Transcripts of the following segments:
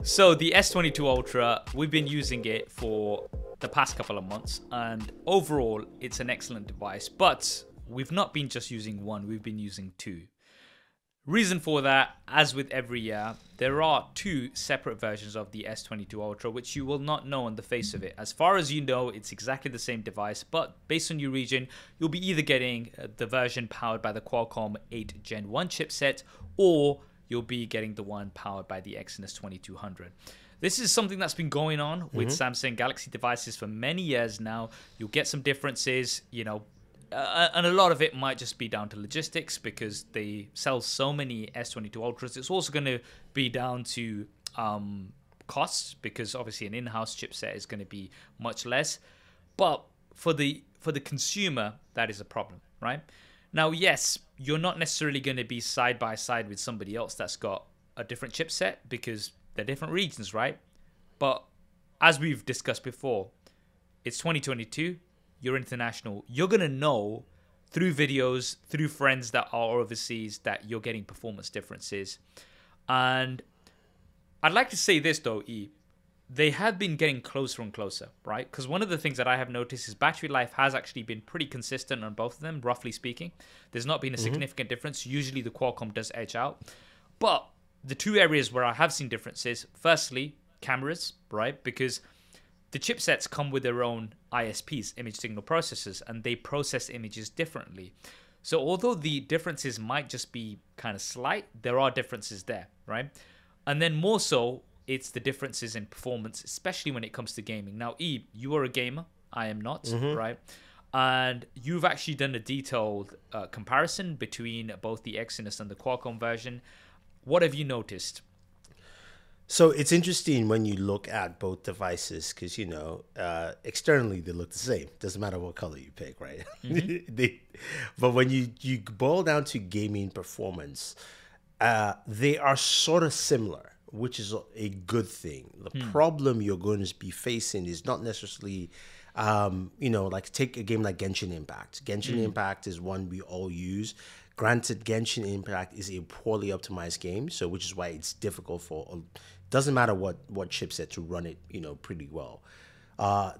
So the S22 Ultra, we've been using it for the past couple of months, and overall it's an excellent device, but we've not been just using one, we've been using two. Reason for that, as with every year, there are two separate versions of the S22 Ultra which you will not know on the face of it. As far as you know, it's exactly the same device, but based on your region, you'll be either getting the version powered by the Qualcomm 8 Gen 1 chipset, or you'll be getting the one powered by the Exynos 2200. This is something that's been going on with Samsung Galaxy devices for many years now. You'll get some differences, and a lot of it might just be down to logistics because they sell so many S22 Ultras. It's also going to be down to costs because obviously an in-house chipset is going to be much less. But for the consumer, that is a problem, right? Now, yes, you're not necessarily going to be side by side with somebody else that's got a different chipset because they're different regions, right? But as we've discussed before, it's 2022. You're international. You're going to know through videos, through friends that are overseas, that you're getting performance differences. And I'd like to say this though, they have been getting closer and closer, right? Because one of the things that I have noticed is battery life has actually been pretty consistent on both of them, roughly speaking. There's not been a significant difference. Usually the Qualcomm does edge out. But the two areas where I have seen differences, firstly, cameras, right? Because the chipsets come with their own ISPs, image signal processors, and they process images differently. So although the differences might just be kind of slight, there are differences there, right? And then more so, it's the differences in performance, especially when it comes to gaming. Now, you are a gamer. I am not, right? And you've actually done a detailed comparison between both the Exynos and the Qualcomm version. What have you noticed? So it's interesting when you look at both devices because, externally they look the same. Doesn't matter what color you pick, right? But when you boil down to gaming performance, they are sort of similar, which is a good thing. The problem you're going to be facing is not necessarily, like take a game like Genshin Impact. Genshin Impact is one we all use. Granted, Genshin Impact is a poorly optimized game, so which is why it's difficult for. Doesn't matter what chipset to run it, pretty well.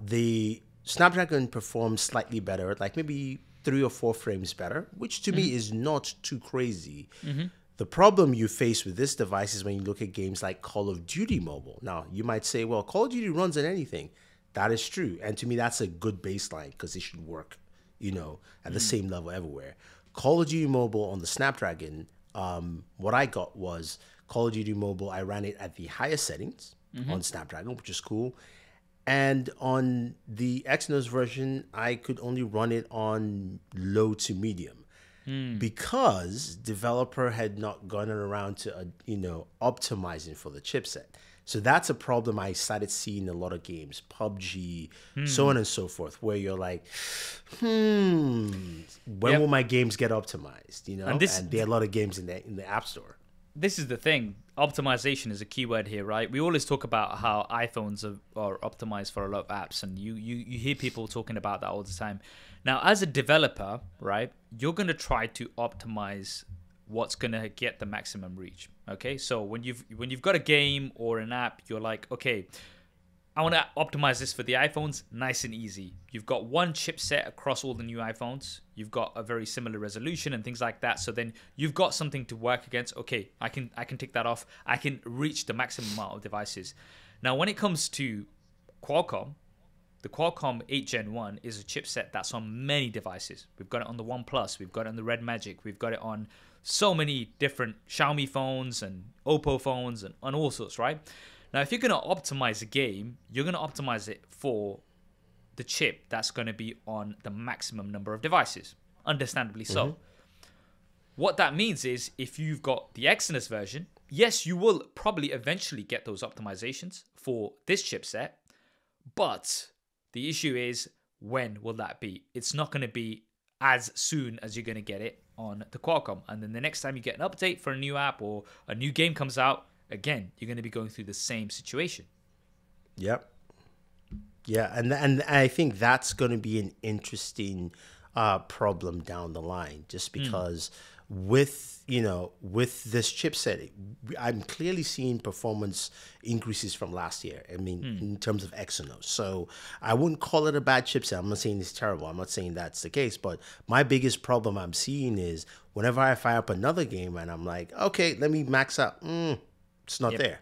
The Snapdragon performs slightly better, like maybe 3 or 4 frames better, which to me is not too crazy. The problem you face with this device is when you look at games like Call of Duty Mobile. Now, you might say, well, Call of Duty runs on anything. That is true. And to me, that's a good baseline because it should work, at the same level everywhere. Call of Duty Mobile on the Snapdragon, what I got was Call of Duty Mobile, I ran it at the highest settings on Snapdragon, which is cool. And on the Exynos version, I could only run it on low to medium because developer had not gone around to, optimizing for the chipset. So that's a problem I started seeing in a lot of games, PUBG, so on and so forth, where you're like, when will my games get optimized? And there are a lot of games in the App Store. This is the thing. Optimization is a keyword here, right? We always talk about how iPhones are optimized for a lot of apps, and you hear people talking about that all the time. Now, as a developer, right, you're going to try to optimize what's going to get the maximum reach. Okay, so when you've got a game or an app, you're like, okay, I want to optimize this for the iPhones, nice and easy. You've got one chipset across all the new iPhones. You've got a very similar resolution and things like that. So then you've got something to work against. Okay, I can tick that off. I can reach the maximum amount of devices. Now, when it comes to Qualcomm, the Qualcomm 8 Gen 1 is a chipset that's on many devices. We've got it on the OnePlus. We've got it on the Red Magic. We've got it on so many different Xiaomi phones and Oppo phones and all sorts, right? Now, if you're going to optimize a game, you're going to optimize it for the chip that's going to be on the maximum number of devices. Understandably so. What that means is if you've got the Exynos version, yes, you will probably eventually get those optimizations for this chipset, but the issue is when will that be? It's not going to be as soon as you're going to get it on the Qualcomm. And then the next time you get an update for a new app or a new game comes out, again, you're going to be going through the same situation. Yep. Yeah, and I think that's going to be an interesting problem down the line, just because with, with this chipset, I'm clearly seeing performance increases from last year. I mean, in terms of Exynos. So I wouldn't call it a bad chipset. I'm not saying it's terrible. I'm not saying that's the case. But my biggest problem I'm seeing is whenever I fire up another game and I'm like, okay, let me max out. It's not there.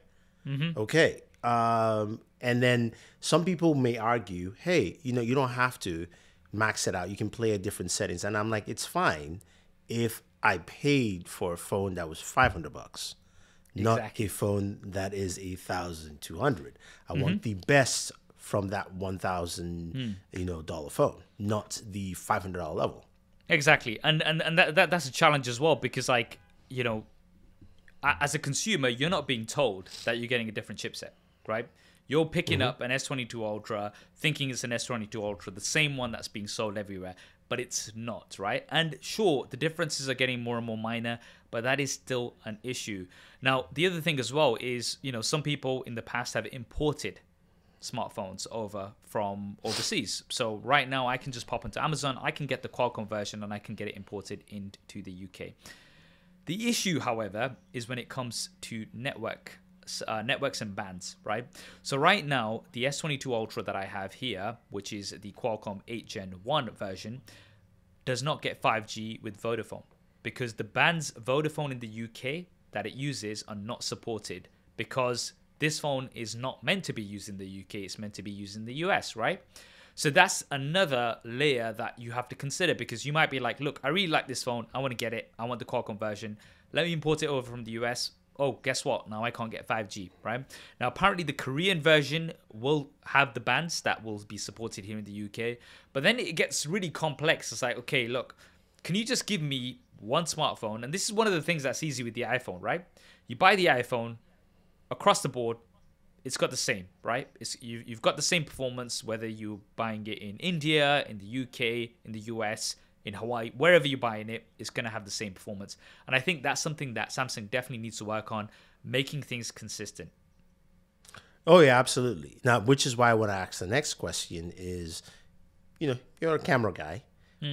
Okay. And then some people may argue, hey, you don't have to max it out. You can play at different settings. And I'm like, it's fine if I paid for a phone that was $500, not a phone that is $1,200. I want the best from that $1,000 phone, not the $500 level. Exactly, and that's a challenge as well, because like as a consumer, you're not being told that you're getting a different chipset, right? You're picking up an S22 Ultra, thinking it's an S22 Ultra, the same one that's being sold everywhere, but it's not, right? And sure, the differences are getting more and more minor, but that is still an issue. Now, the other thing as well is, some people in the past have imported smartphones over from overseas. So right now, I can just pop into Amazon, I can get the Qualcomm version, and I can get it imported into the UK. The issue, however, is when it comes to networks and bands, right? So right now, the S22 Ultra that I have here, which is the Qualcomm 8 Gen 1 version, does not get 5G with Vodafone because the bands Vodafone in the UK that it uses are not supported, because this phone is not meant to be used in the UK, it's meant to be used in the US, right? So that's another layer that you have to consider, because you might be like, look, I really like this phone, I want to get it, I want the Qualcomm version, let me import it over from the US. Oh, guess what? Now I can't get 5G, right? Now, apparently the Korean version will have the bands that will be supported here in the UK, but then it gets really complex. It's like, okay, look, can you just give me one smartphone? And this is one of the things that's easy with the iPhone, right? You buy the iPhone, across the board, it's got the same, right? You've got the same performance, whether you're buying it in India, in the UK, in the US, in Hawaii, wherever you're buying it, it's going to have the same performance. And I think that's something that Samsung definitely needs to work on, making things consistent. Oh, yeah, absolutely. Now, which is why I want to ask the next question is, you're a camera guy.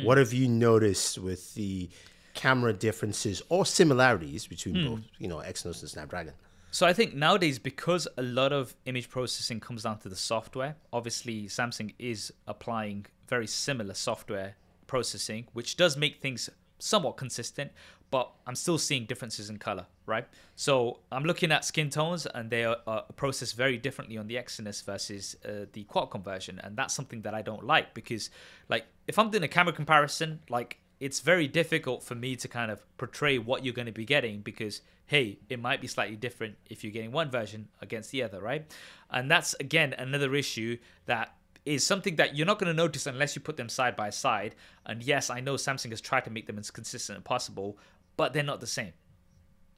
What have you noticed with the camera differences or similarities between both, Exynos and Snapdragon? So I think nowadays, because a lot of image processing comes down to the software, obviously Samsung is applying very similar software processing, which does make things somewhat consistent, but I'm still seeing differences in color, right? So I'm looking at skin tones, and they are processed very differently on the Exynos versus the Qualcomm version, and that's something that I don't like, because like if I'm doing a camera comparison, like it's very difficult for me to kind of portray what you're going to be getting, because hey, it might be slightly different if you're getting one version against the other, right? And that's again another issue that is something that you're not going to notice unless you put them side by side. And yes, I know Samsung has tried to make them as consistent as possible, but they're not the same.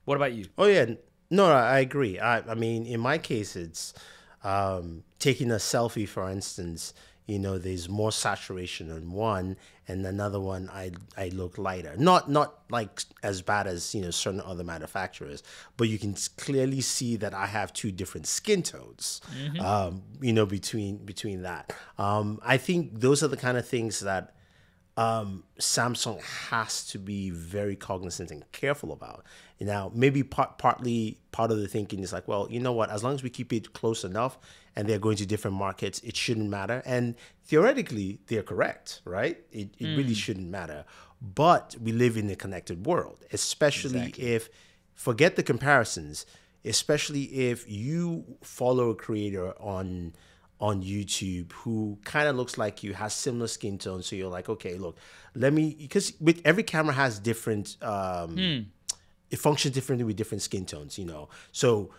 What about you? Oh, yeah. No, I agree. I mean, in my case, it's taking a selfie, for instance. There's more saturation on one, and another one I look lighter. Not like as bad as certain other manufacturers, but you can clearly see that I have two different skin tones. Between that. I think those are the kind of things that Samsung has to be very cognizant and careful about. Now, maybe part of the thinking is like, well, you know what? As long as we keep it close enough, and they're going to different markets, it shouldn't matter. And theoretically, they're correct, right? It really shouldn't matter. But we live in a connected world, especially if, forget the comparisons, especially if you follow a creator on YouTube who kind of looks like you, has similar skin tones. So you're like, okay, look, because with every camera has different, it functions differently with different skin tones, So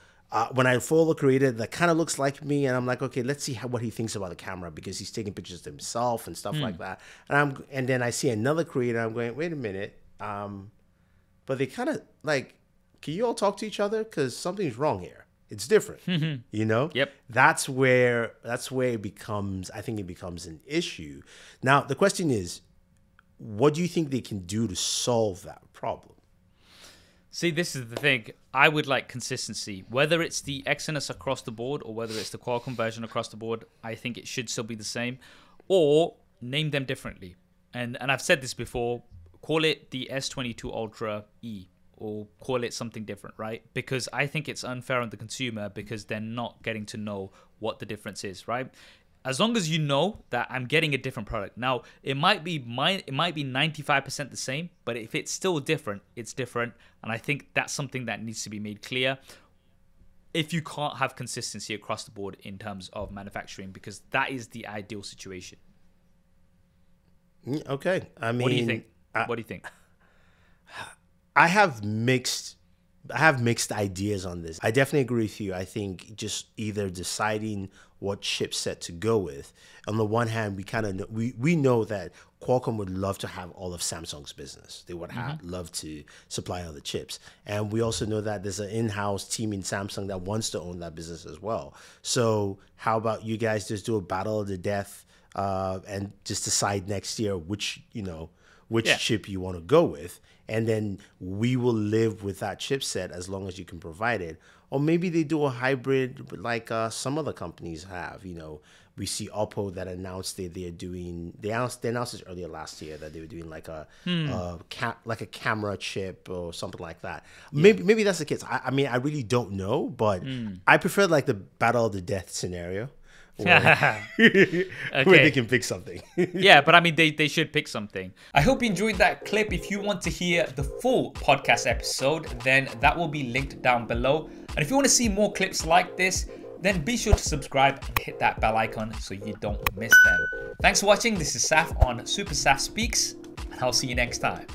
when I follow a creator that kind of looks like me, and I'm like, okay, let's see what he thinks about the camera, because he's taking pictures of himself and stuff like that. And then I see another creator, I'm going, wait a minute. But they kind of like, can you all talk to each other? Because something's wrong here. It's different, Yep. That's where it becomes, I think it becomes an issue. Now, the question is, what do you think they can do to solve that problem? See, this is the thing. I would like consistency. Whether it's the Exynos across the board or whether it's the Qualcomm version across the board, I think it should still be the same. Or name them differently. And I've said this before, call it the S22 Ultra E, or call it something different, right? Because I think it's unfair on the consumer because they're not getting to know what the difference is, right? As long as you know that I'm getting a different product. Now, it might be 95% the same, but if it's still different, it's different. And I think that's something that needs to be made clear if you can't have consistency across the board in terms of manufacturing, because that is the ideal situation. Okay. I mean, what do you think? What do you think? I have mixed ideas on this. I definitely agree with you. I think just either deciding what chipset to go with. On the one hand, we kind of know, we know that Qualcomm would love to have all of Samsung's business. They would love to supply all the chips. And we also know that there's an in-house team in Samsung that wants to own that business as well. So how about you guys just do a battle of the death and just decide next year which chip you want to go with, and then we will live with that chipset as long as you can provide it. Or maybe they do a hybrid like some other companies have. We see Oppo that announced they announced this earlier last year that they were doing like a camera chip or something like that. Yeah. Maybe that's the case. I mean, I really don't know, but I prefer like the battle of the death scenario. Where they can pick something. Yeah, but I mean, they should pick something. I hope you enjoyed that clip. If you want to hear the full podcast episode, then that will be linked down below. And if you want to see more clips like this, then be sure to subscribe and hit that bell icon so you don't miss them. Thanks for watching. This is Saf on SuperSaf Speaks, and I'll see you next time.